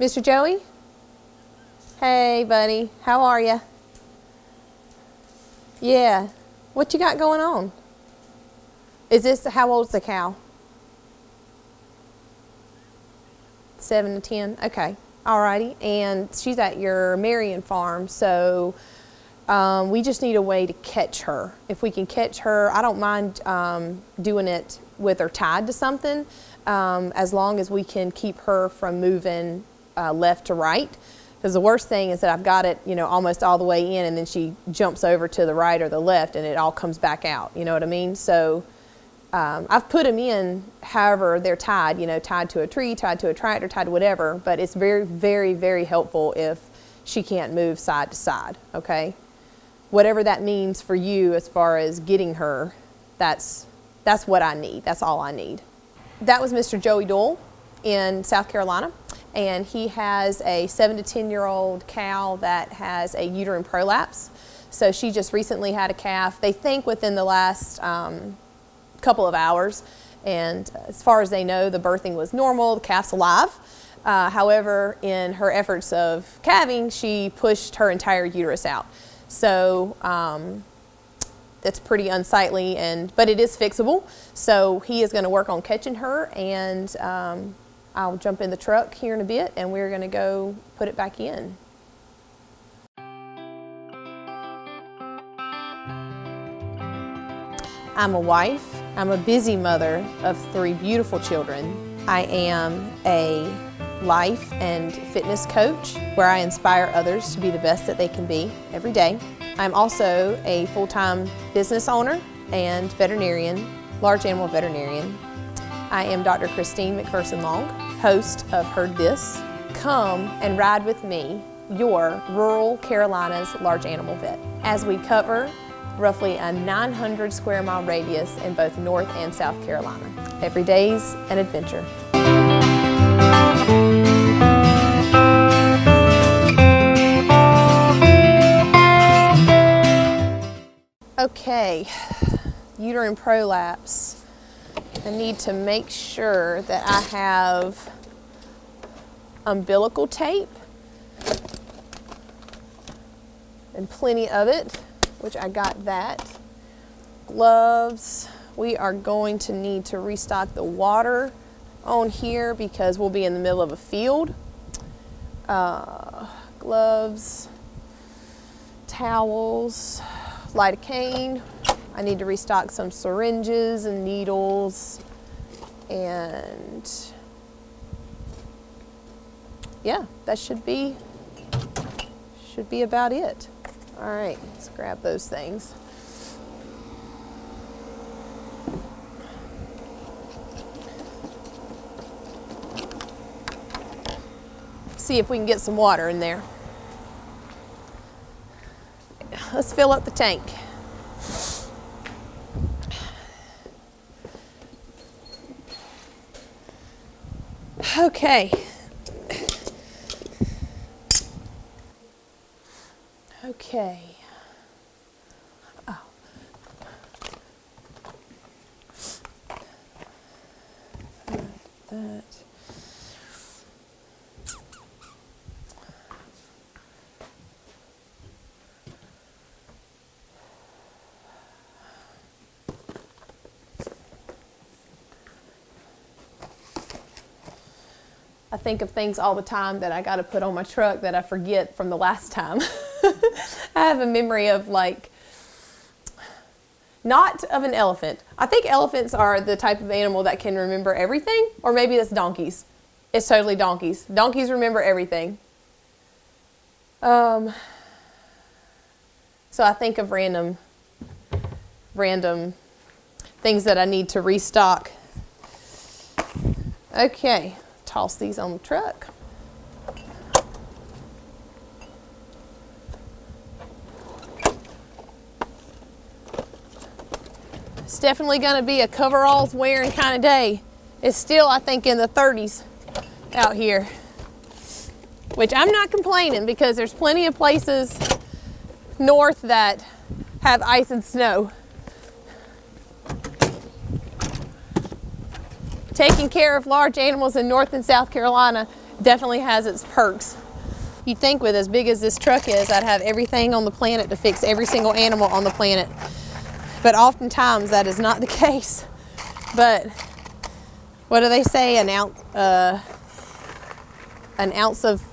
Mr. Joey? Hey, buddy. How are you? Yeah. What you got going on? Is this, how old's the cow? 7 to 10? Okay. Alrighty. And she's at your Marion farm, so we just need a way to catch her. If we can catch her, I don't mind doing it with her tied to something, as long as we can keep her from moving left to right. Because the worst thing is that I've got it, you know, almost all the way in, and then she jumps over to the right or the left, and it all comes back out. You know what I mean? So I've put them in however they're tied, you know, tied to a tree, tied to a tractor, tied to whatever. But it's very, very, very helpful if she can't move side to side, okay? Whatever that means for you as far as getting her, that's what I need. That's all I need. That was Mr. Joey Doyle in South Carolina. And he has a 7 to 10-year-old cow that has a uterine prolapse. So she just recently had a calf, they think within the last couple of hours. And as far as they know, the birthing was normal, the calf's alive. However, in her efforts of calving, she pushed her entire uterus out. So that's pretty unsightly, but it is fixable. So he is going to work on catching her, and I'll jump in the truck here in a bit, and we're going to go put it back in. I'm a wife. I'm a busy mother of 3 beautiful children. I am a life and fitness coach where I inspire others to be the best that they can be every day. I'm also a full-time business owner and veterinarian, large animal veterinarian. I am Dr. Christine McPherson Long, host of Heard This. Come and ride with me, your rural Carolinas large animal vet, as we cover roughly a 900 square mile radius in both North and South Carolina. Every day's an adventure. Okay, uterine prolapse. I need to make sure that I have umbilical tape and plenty of it, which I got that. Gloves. We are going to need to restock the water on here because we'll be in the middle of a field. Gloves, towels, lidocaine. I need to restock some syringes and needles, and yeah, that should be about it. All right, let's grab those things. See if we can get some water in there. Let's fill up the tank. Okay. Okay. Oh. That. I think of things all the time that I got to put on my truck that I forget from the last time. I have a memory of not of an elephant. I think elephants are the type of animal that can remember everything, or maybe it's donkeys. It's totally donkeys. Donkeys remember everything. So I think of random things that I need to restock. Okay. Toss these on the truck. It's definitely going to be a coveralls wearing kind of day. It's still, I think, in the 30s out here, which I'm not complaining because there's plenty of places north that have ice and snow. taking care of large animals in North and South Carolina definitely has its perks. You'd think with as big as this truck is, I'd have everything on the planet to fix every single animal on the planet. But oftentimes that is not the case. But what do they say? An ounce of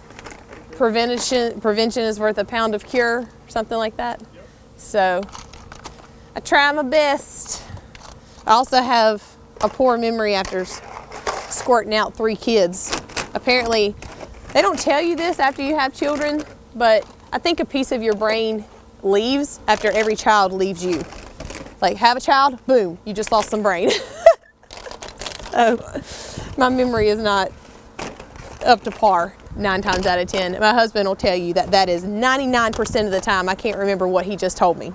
prevention is worth a pound of cure, something like that. Yep. So I try my best. I also have a poor memory after squirting out 3 kids. Apparently, they don't tell you this after you have children, but I think a piece of your brain leaves after every child leaves you. Like, have a child, boom, you just lost some brain. So my memory is not up to par 9 times out of 10. My husband will tell you that that is 99% of the time I can't remember what he just told me.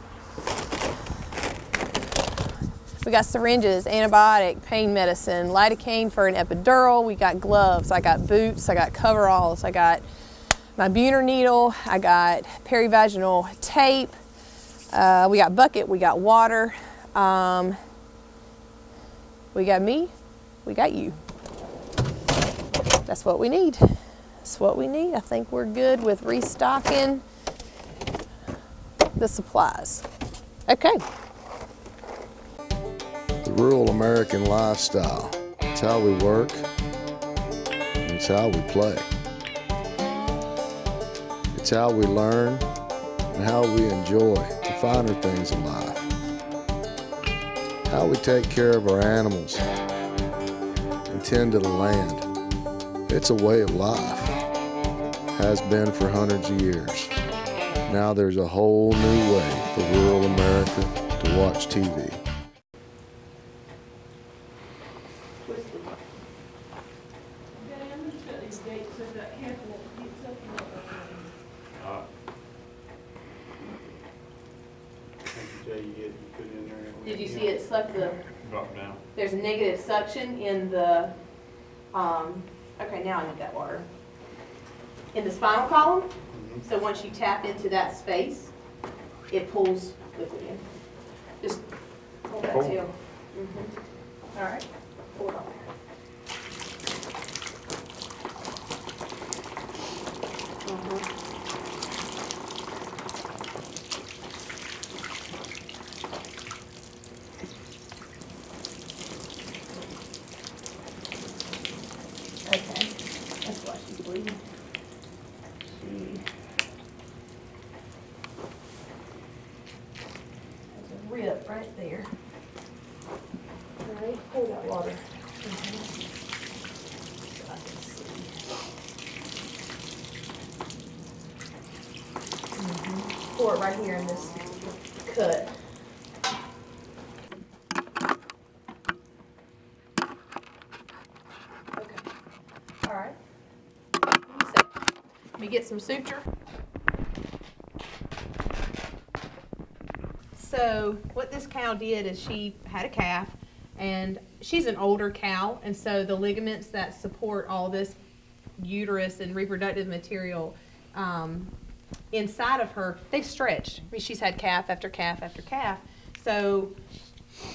We got syringes, antibiotic, pain medicine, lidocaine for an epidural. We got gloves, I got boots, I got coveralls, I got my Buhner needle, I got perivaginal tape. We got bucket, we got water. We got me, we got you. That's what we need. That's what we need. I think we're good with restocking the supplies. Okay. The rural American lifestyle. It's how we work, and it's how we play. It's how we learn and how we enjoy the finer things in life. How we take care of our animals and tend to the land. It's a way of life. Has been for hundreds of years. Now there's a whole new way for rural America to watch TV. Did you see it suck the... Drop down. There's a negative suction in the... okay, now I need that water. In the spinal column. Mm-hmm. So once you tap into that space, it pulls liquid in. Just hold that tail. Mm-hmm. All right, pull it on there. Okay, that's why she's bleeding. There's a rip right there. All right, hold that water. So I can see. Pour it right here in this cut. All right. Let me get some suture. So what this cow did is she had a calf, and she's an older cow, and so the ligaments that support all this uterus and reproductive material inside of her, they've stretched. I mean, she's had calf after calf after calf. So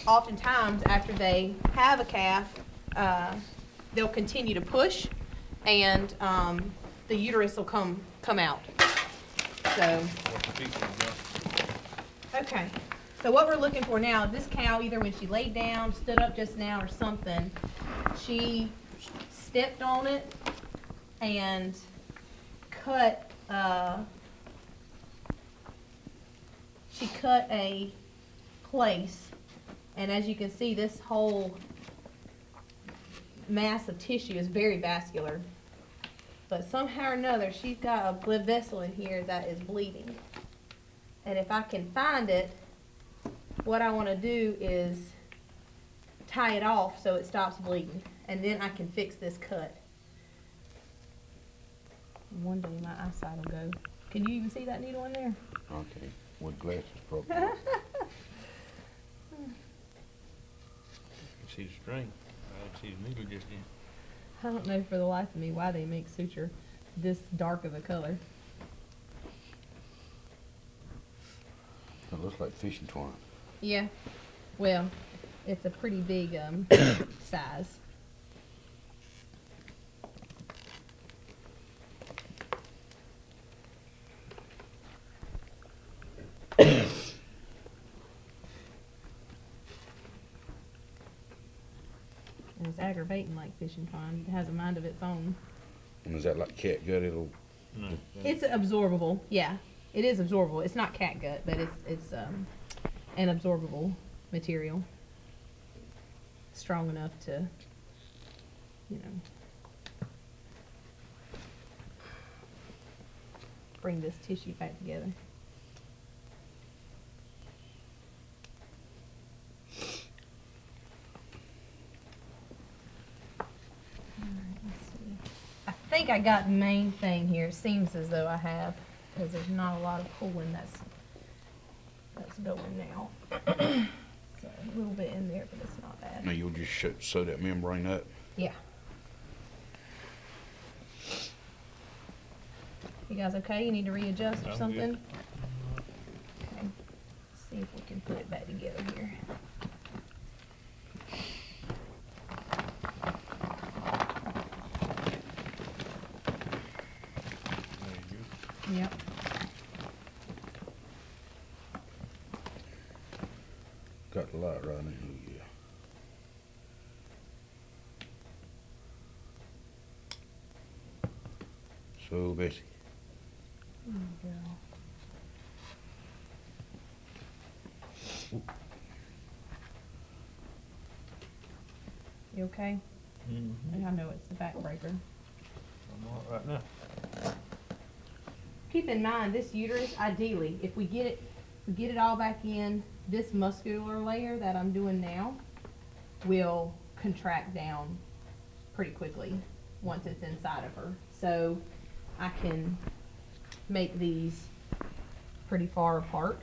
oftentimes after they have a calf, they'll continue to push, and the uterus will come out. So, okay. So what we're looking for now, this cow, either when she laid down, stood up just now, or something, she stepped on it and cut. She cut a place, and as you can see, this whole mass of tissue is very vascular. But somehow or another, she's got a blood vessel in here that is bleeding. And if I can find it, what I want to do is tie it off so it stops bleeding, and then I can fix this cut. One day my eyesight will go. Can you even see that needle in there? Okay, with glasses probably. See the string. I see the needle just in. I don't know for the life of me why they make suture this dark of a color. It looks like fishing twine. Yeah. Well, it's a pretty big size. aggravating like fishing pond. It has a mind of its own. And is that like cat gut? It'll. No. It's absorbable. Yeah, it is absorbable. It's not cat gut, but it's an absorbable material. Strong enough to, bring this tissue back together. I think I got the main thing here. It seems as though I have, because there's not a lot of pulling that's going now. So a little bit in there, but it's not bad. Now you'll just sew that membrane up. Yeah. You guys okay? You need to readjust or I'm something? good. Okay. Let's see if we can put it back together here. There you go. Yep. Got the light right in. Oh, yeah. So Bessie, There you go. You okay? Mm-hmm. I know it's the backbreaker. I'm all right now. Keep in mind, this uterus, ideally, if we get it all back in, this muscular layer that I'm doing now will contract down pretty quickly once it's inside of her. So I can make these pretty far apart.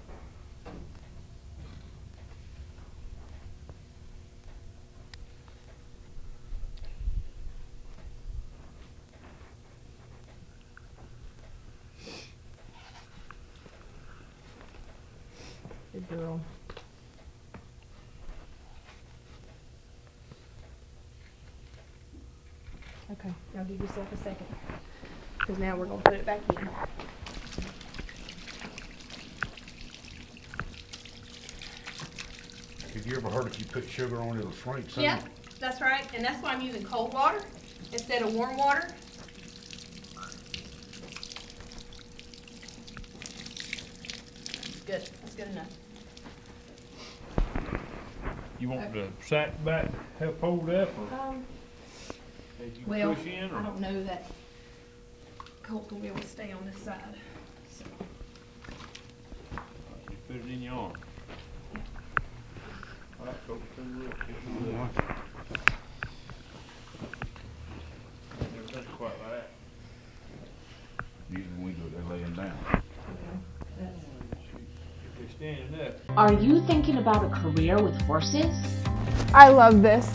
Good girl. Okay, now give yourself a second, because now we're going to put it back in. have you ever heard if you put sugar on it'll shrink some? Yeah, that's right, and that's why I'm using cold water instead of warm water. Good, that's good enough. You want the sack back to help hold up, or did you Well, push in, I or? don't know that Colt will be able to stay on this side, so. You put it in your arm. All right, go to the look. Never done it quite like that. Usually we do it, they're laying down. If they're standing up. Are you thinking about a career with horses? I love this.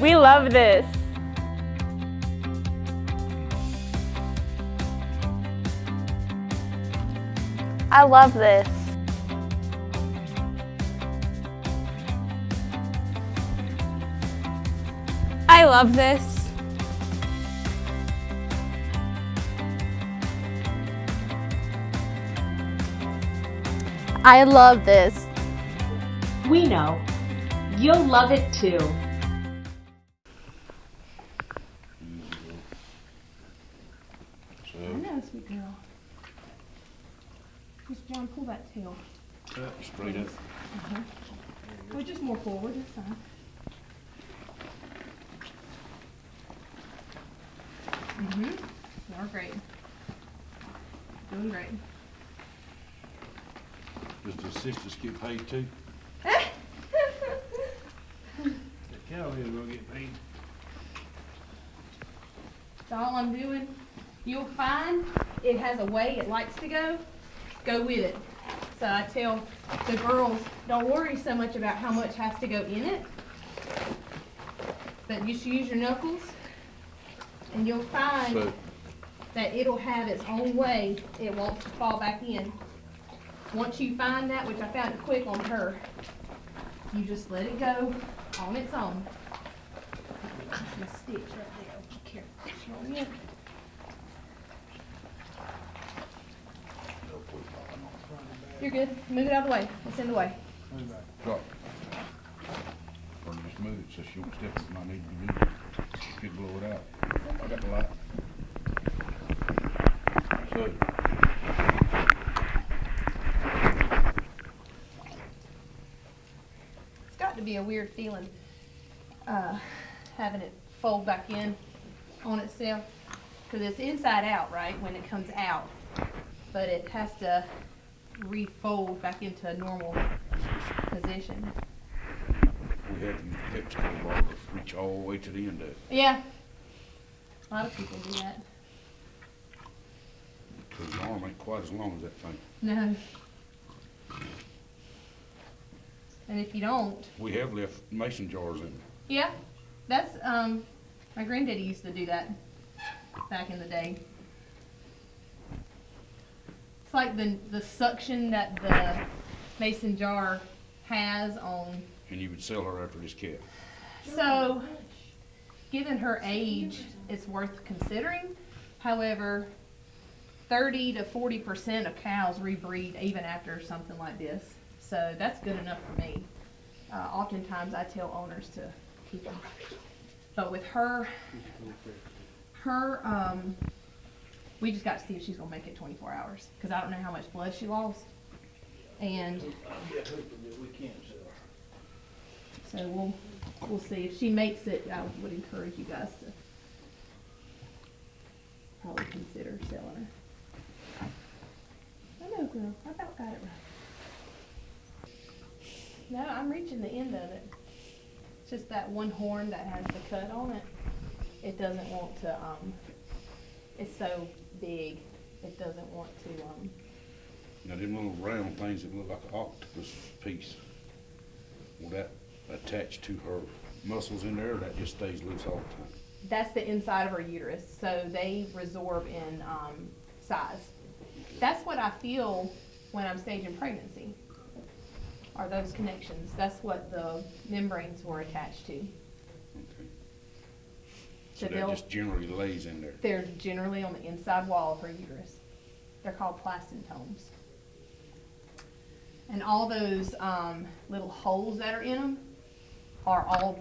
We love this. I love this. I love this. I love this. We know. You'll love it too. So, I know, sweet girl. Just John, pull that tail. straight up. Or just more forward, that's fine. You're great. Doing great. Does the sisters get paid too? The cow is gonna get paid. That's all I'm doing. You'll find it has a way it likes to go with it. So I tell the girls, don't worry so much about how much has to go in it, but just use your knuckles and you'll find So, that it'll have its own way it wants to fall back in. Once you find that, which I found it quick on her, you just let it go on its own. That's my stitch right there. Be careful. Show me. You're good. Move it out of the way. It's in the way. Drop. Or just move it so she won't step it, might need to be moved. Could blow it out. I got the light. So. It's got to be a weird feeling, having it fold back in on itself, because it's inside out, right, when it comes out, but it has to refold back into a normal position. We had to use a Pepsi ball to reach all the way to the end of it. Yeah, a lot of people do that. Because the arm ain't quite as long as that thing. No. And if you don't, We have left mason jars in there. yeah, that's, my granddaddy used to do that back in the day. It's like the suction that the mason jar has on. And you would sell her after this cat. So, given her age, it's worth considering. However, 30 to 40% of cows rebreed even after something like this. So that's good enough for me. Oftentimes I tell owners to keep them. But with her, we just got to see if she's gonna make it 24 hours. Cause I don't know how much blood she lost. And so we'll see. If she makes it, I would encourage you guys to probably consider selling her. I know, girl. I about got it right. No, I'm reaching the end of it. It's just that one horn that has the cut on it. It doesn't want to, it's so big, it doesn't want to, Now them little round things that look like an octopus piece, will that attach to her muscles in there, or that just stays loose all the time? that's the inside of her uterus, so they resorb in, size. That's what I feel when I'm staging pregnancy, are those connections. That's what the membranes were attached to. Okay. So So that they'll- just generally lays in there. They're generally on the inside wall of her uterus. They're called placentomes. And all those little holes that are in them are all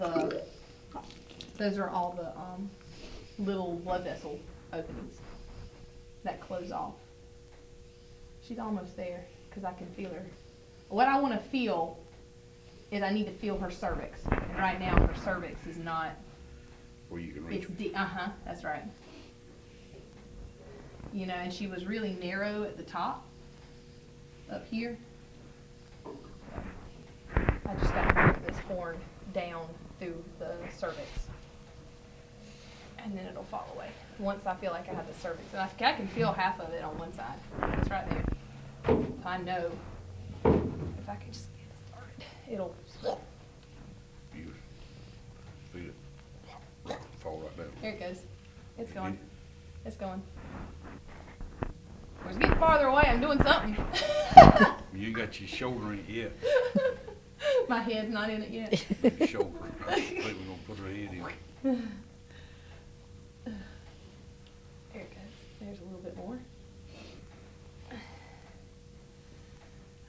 those are all the little blood vessel openings that close off. She's almost there because I can feel her. What I want to feel is I need to feel her cervix. And right now her cervix is not, Where you can reach it's them. deep, that's right. You know, and she was really narrow at the top, up here. I just got to move this horn down through the cervix. And then it'll fall away, once I feel like I have the cervix. And I can feel half of it on one side. It's right there. So I know if I can just get it started, it'll, Beautiful. Feel it fall right down. here it goes. It's going. It's going. It's getting farther away. I'm doing something. You ain't got your shoulder in it yet. My head's not in it yet. Your shoulder. I think we're gonna put her head in. There it goes. There's a little bit more.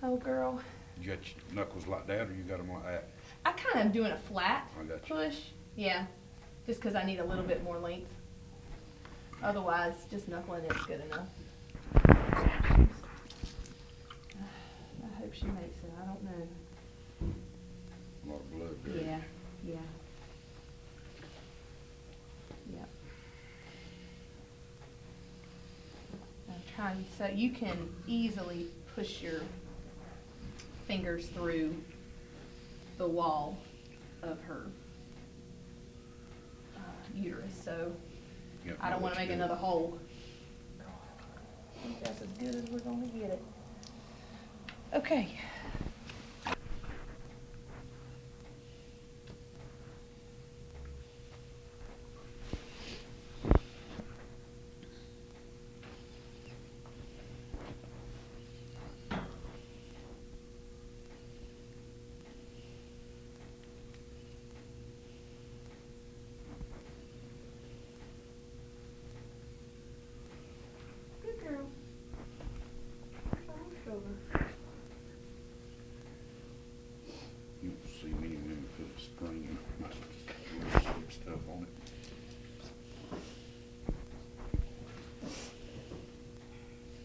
Oh, girl. You got your knuckles like that, or you got them like that? I kind of am doing a flat I got you. push. Yeah. Just because I need a little bit more length. Otherwise, just knuckling it's good enough. I hope she makes it. I don't know. A lot of blood there. Yeah. Yeah. Yep. I'm trying, so you can easily push your fingers through the wall of her uterus, so Yep, I don't want to that's make good. another hole. I think that's as good as we're going to get it. Okay. Good girl. Almost over.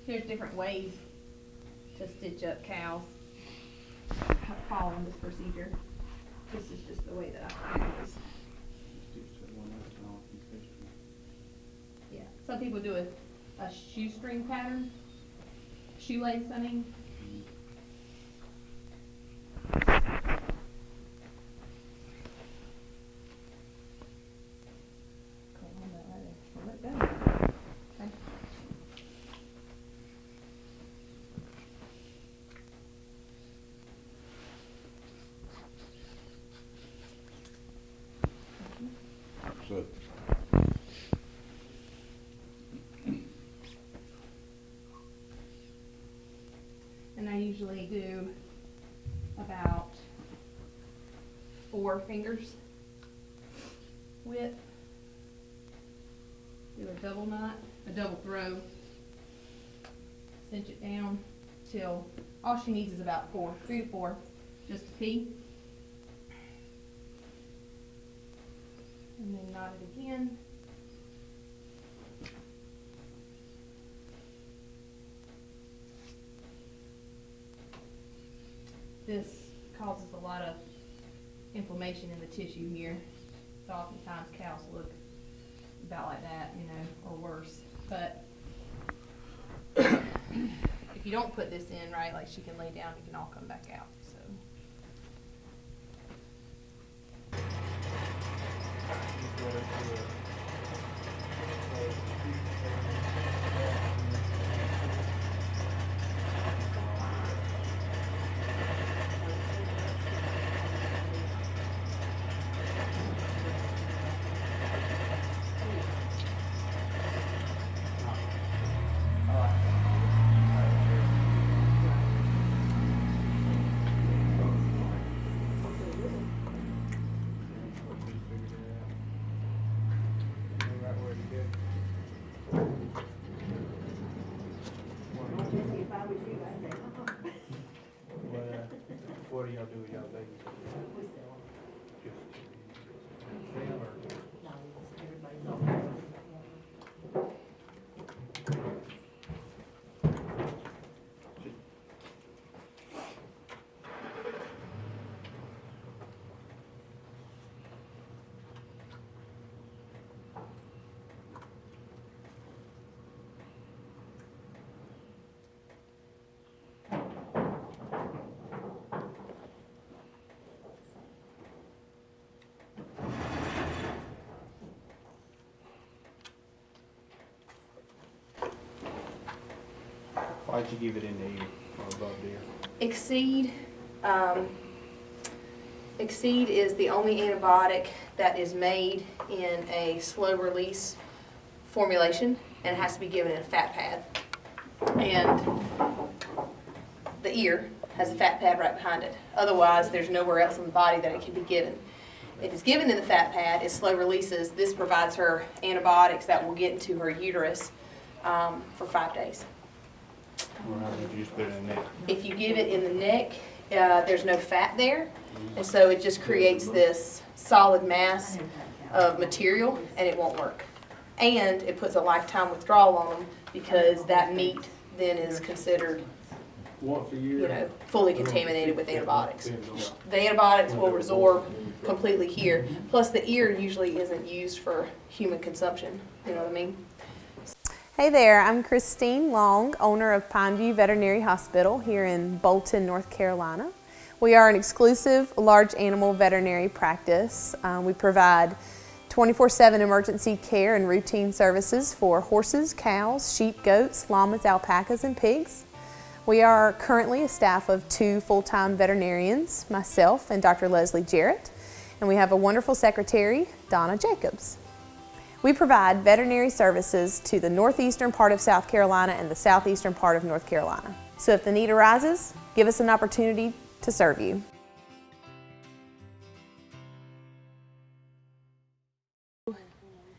There's different ways to stitch up cows following this procedure. This is just the way that I do this. Yeah, some people do a shoestring pattern, shoelace, I mean. Let go. Okay. So, And I usually do about 4 fingers width. Do a double knot, a double throw, cinch it down till all she needs is about 3 to 4, just to pee. And then knot it again. This causes a lot of inflammation in the tissue here. So oftentimes cows look about like that, you know, or worse. But if you don't put this in right, like she can lay down, it can all come back out. So. What do y'all do with y'all babies? Sell or? Why'd you give it in the ear or above the ear? Exceed, Exceed is the only antibiotic that is made in a slow release formulation, and it has to be given in a fat pad. And the ear has a fat pad right behind it. Otherwise, there's nowhere else in the body that it can be given. If it's given in the fat pad, it slow releases. This provides her antibiotics that will get into her uterus for 5 days. Or how did you just put it in the neck? If you give it in the neck, there's no fat there, and so it just creates this solid mass of material, and it won't work. And it puts a lifetime withdrawal on them because that meat then is considered, fully contaminated with antibiotics. The antibiotics will resorb completely here. Plus, the ear usually isn't used for human consumption. You know what I mean? Hey there, I'm Christine Long, owner of Pineview Veterinary Hospital here in Bolton, North Carolina. We are an exclusive large animal veterinary practice. We provide 24/7 emergency care and routine services for horses, cows, sheep, goats, llamas, alpacas, and pigs. We are currently a staff of 2 full-time veterinarians, myself and Dr. Leslie Jarrett, and we have a wonderful secretary, Donna Jacobs. We provide veterinary services to the northeastern part of South Carolina and the southeastern part of North Carolina. So if the need arises, give us an opportunity to serve you.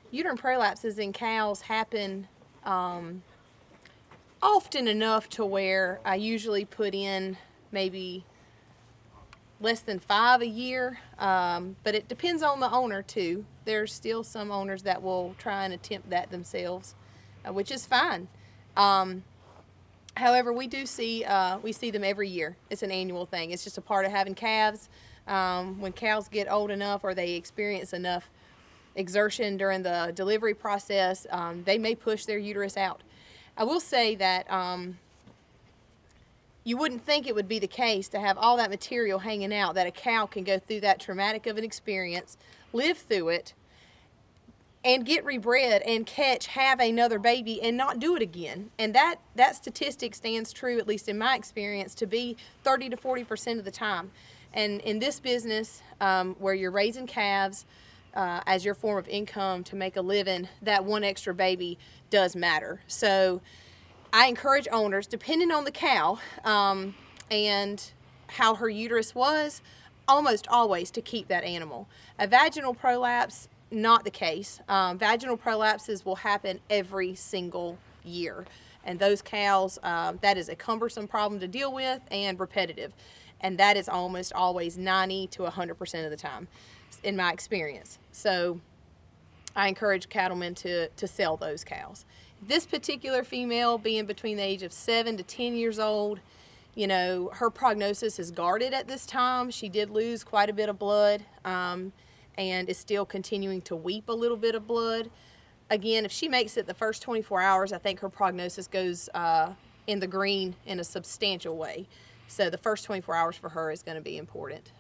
Uterine prolapses in cows happen often enough to where I usually put in maybe less than 5 a year, but it depends on the owner too. There's still some owners that will try and attempt that themselves, which is fine. However, we do see them every year. It's an annual thing. It's just a part of having calves. When cows get old enough or they experience enough exertion during the delivery process, they may push their uterus out. I will say that you wouldn't think it would be the case to have all that material hanging out, that a cow can go through that traumatic of an experience, live through it, and get rebred and have another baby and not do it again. And that statistic stands true, at least in my experience, to be 30 to 40% of the time. And in this business, where you're raising calves as your form of income to make a living, that one extra baby does matter. So I encourage owners, depending on the cow and how her uterus was, almost always to keep that animal. A vaginal prolapse, not the case. Vaginal prolapses will happen every single year. And those cows, that is a cumbersome problem to deal with and repetitive. And that is almost always 90 to 100% of the time, in my experience. So I encourage cattlemen to sell those cows. This particular female, being between the age of 7 to 10 years old, you know, her prognosis is guarded at this time. She did lose quite a bit of blood and is still continuing to weep a little bit of blood. Again, if she makes it the first 24 hours, I think her prognosis goes in the green in a substantial way. So the first 24 hours for her is going to be important.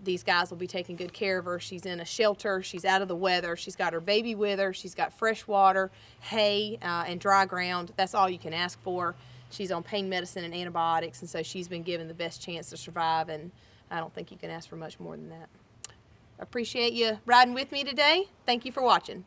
These guys will be taking good care of her. She's in a shelter. She's out of the weather. She's got her baby with her. She's got fresh water, hay, and dry ground. That's all you can ask for. She's on pain medicine and antibiotics, and so she's been given the best chance to survive, and I don't think you can ask for much more than that. I appreciate you riding with me today. Thank you for watching.